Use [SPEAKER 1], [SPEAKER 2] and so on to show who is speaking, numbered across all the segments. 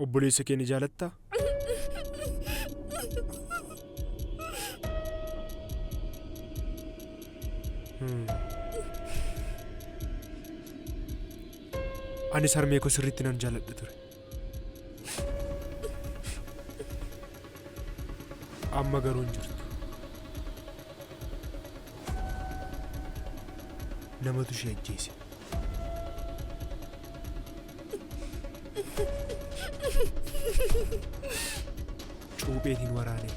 [SPEAKER 1] Obboleessa kee ni jaalattaa? Anis harmee koo sirriitti nan jaaladha ture. Amma garuu hin jirtu. Namatu ishee ajjeese. Cuupheetiin waraanee.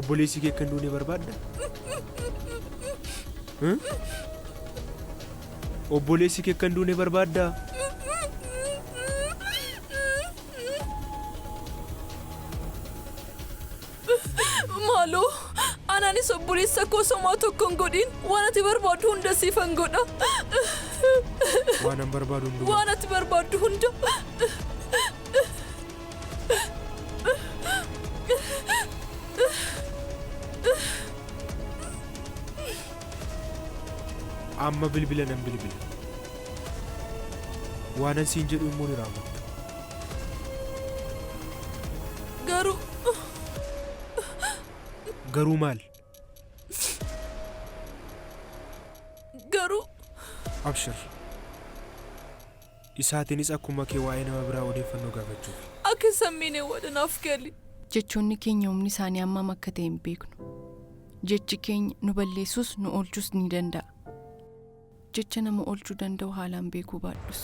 [SPEAKER 1] Obboleessi kee kan duune barbaadda? Obboleessi kee kan duune barbaadda?
[SPEAKER 2] Maaloo anaanis obboleessa koo somaa tokkoon godhin waan ati barbaaddu hunda siifan godha.
[SPEAKER 1] Waan an barbaadu hunda.
[SPEAKER 2] Waan ati barbaaddu hunda.
[SPEAKER 1] Amma bilbila nan bilbila. Waan an siin jedhu immoo ni raawwatta. Garuu maal?
[SPEAKER 2] Garuu
[SPEAKER 1] Abshir. Isaatiinis akkuma kee waa'ee nama biraa odeeffannoo gaafachuuf.
[SPEAKER 2] Akka sammiinee wadanaaf gali.
[SPEAKER 3] Jechoonni keenya humni isaanii hammam akka ta'e hin beeknu. Jechi keenya nu balleessuus nu oolchuus ni danda'a. Jecha nama oolchuu danda'u haalaan beekuu baadhus.